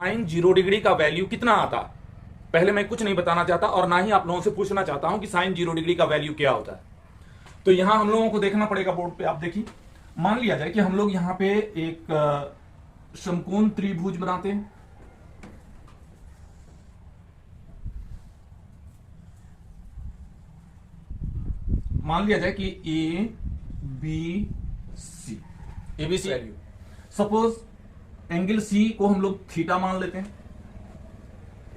Sign 0 degree का value कितना आता है? पहले मैं कुछ नहीं बताना चाहता और ना ही आप लोगों से पूछना चाहता हूं कि साइन 0 डिग्री का वैल्यू क्या होता है। तो यहां हम लोगों को देखना पड़ेगा बोर्ड पे। आप देखिए, मान लिया जाए कि हम लोग यहां पे एक समकोण त्रिभुज बनाते हैं। मान लिया जाए कि A B C, ABC value. Suppose angle C को हम लोग थीटा मान लेते हैं।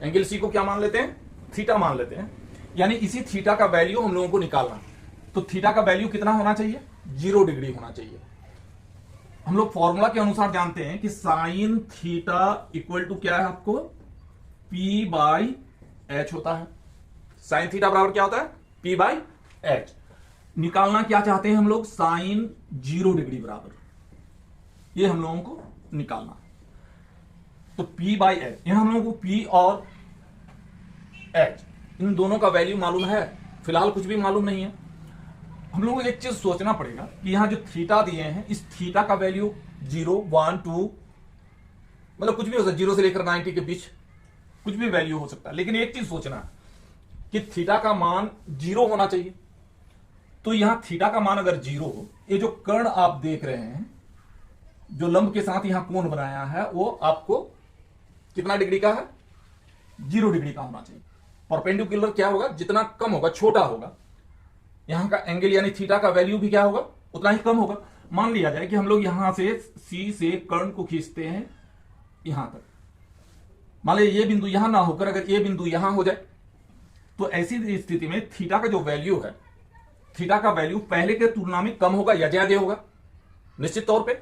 एंगल सी को क्या मान लेते हैं? थीटा मान लेते हैं। यानी इसी थीटा का वैल्यू हम लोगों को निकालना है। तो थीटा का वैल्यू कितना होना चाहिए? 0 डिग्री होना चाहिए। हम लोग फॉर्मूला के अनुसार जानते हैं कि साइन थीटा इक्वल टू क्या है आपको? पी बाई एच होता है। साइन थीटा बराबर क्या होता है? P by H. निकालना क्या चाहते हैं हम लोग? साइन 0 डिग्री बराबर, ये हम लोगों को निकालना है। तो P बाई एच, यहां हम लोगों को P और H इन दोनों का वैल्यू मालूम है? फिलहाल कुछ भी मालूम नहीं है। हम लोगों को एक चीज सोचना पड़ेगा कि यहां जो थीटा दिए हैं, इस थीटा का वैल्यू 0, 1, 2 मतलब कुछ भी हो सकता है, 0 से लेकर 90 के बीच कुछ भी वैल्यू हो सकता है। लेकिन एक चीज सोचना है कि थीटा का मान 0 होना चाहिए। तो यहां थीटा का मान अगर 0 हो, ये जो कर्ण आप देख रहे हैं, जो लंब के साथ यहां कोण बनाया है, वो आपको कितना डिग्री का है? 0 डिग्री का होना चाहिए। परपेंडिकुलर क्या होगा? जितना कम होगा, छोटा होगा, यहां का एंगल यानी थीटा का वैल्यू भी क्या होगा? उतना ही कम होगा। मान लिया जाए कि हम लोग यहां से सी से कर्ण को खींचते हैं यहां तक। मान लीजिए ये बिंदु यहां ना होकर अगर ये बिंदु यहां हो जाए, तो ऐसी स्थिति में थीटा का जो वैल्यू है, थीटा का वैल्यू पहले के तुलना में कम होगा या ज्यादा होगा? निश्चित तौर पे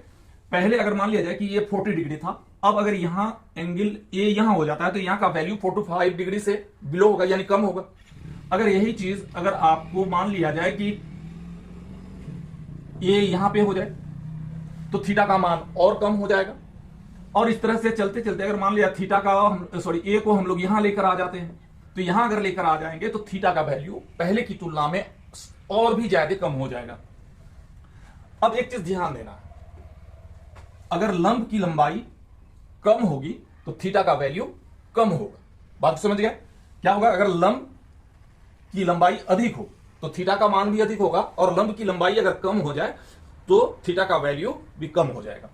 पहले अगर मान लिया जाए कि ये 40 डिग्री था, अब अगर यहां एंगल ए यहां हो जाता है तो यहां का वैल्यू 45 डिग्री से बिलो होगा, यानी कम होगा। अगर यही चीज अगर आपको मान लिया जाए कि ए यहां पे हो जाए, तो थीटा का मान और कम हो जाएगा। और इस तरह से चलते चलते अगर मान लिया थीटा का सॉरी ए को हम लोग यहां लेकर आ जाते हैं, तो यहां अगर लेकर आ जाएंगे तो थीटा का वैल्यू पहले की तुलना में और भी ज्यादा कम हो जाएगा। अब एक चीज ध्यान देना, अगर लंब की लंबाई कम होगी तो थीटा का वैल्यू कम होगा। बात समझ गए? क्या होगा? अगर लंब की लंबाई अधिक हो तो थीटा का मान भी अधिक होगा, और लंब की लंबाई अगर कम हो जाए तो थीटा का वैल्यू भी कम हो जाएगा।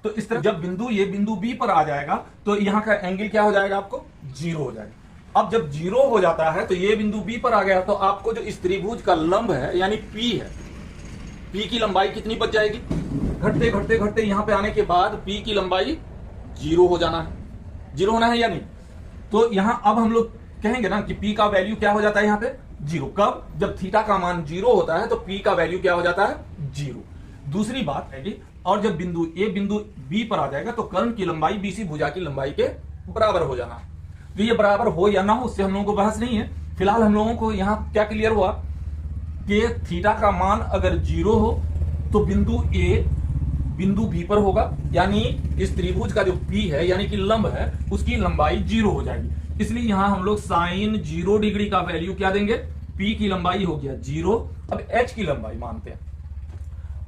तो इस तरह जब बिंदु ये बिंदु बी पर आ जाएगा तो यहां का एंगल क्या हो जाएगा? आपको 0 हो जाएगा। अब जब 0 हो जाता है तो ये बिंदु बी पर आ गया, तो आपको जो इस त्रिभुज का लंब है यानी P है, P की लंबाई कितनी बच जाएगी? घटते घटते घटते यहां पे आने के बाद P की लंबाई 0 हो जाना है। 0 होना है या नहीं? तो यहां अब हम लोग कहेंगे ना कि P का वैल्यू क्या हो जाता है यहां पे? 0। कब? जब थीटा का मान 0 होता है तो P का वैल्यू क्या हो जाता है? 0। दूसरी बात है कि और जब बिंदु ए बिंदु बी पर आ जाएगा तो कर्ण की लंबाई बीसी भुजा की लंबाई के बराबर हो जाना। तो ये बराबर हो या ना हो, उससे हम लोगों को बहस नहीं है। फिलहाल हम लोगों को यहां क्या क्लियर हुआ कि थीटा का मान अगर 0 हो तो बिंदु ए बिंदु बी पर होगा, यानी इस त्रिभुज का जो P है यानी कि लंब है, उसकी लंबाई 0 हो जाएगी। इसलिए यहां हम लोग साइन 0 डिग्री का वैल्यू क्या देंगे? P की लंबाई हो गया 0। अब H की लंबाई मानते हैं।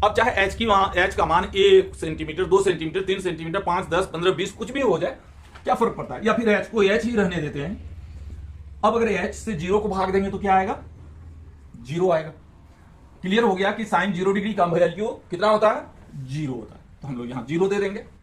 अब चाहे H का मान 1 सेंटीमीटर, 2 सेंटीमीटर, 3 सेंटीमीटर, 5, 10, 15, 20 कुछ भी हो जाए, क्या फर्क पड़ता है? या फिर H को H ही रहने देते हैं। अब अगर H से 0 को भाग देंगे तो क्या आएगा? 0 आएगा। क्लियर हो गया कि साइन 0 डिग्री का वैल्यू कितना होता है? 0 होता है। तो हम लोग यहां 0 दे देंगे।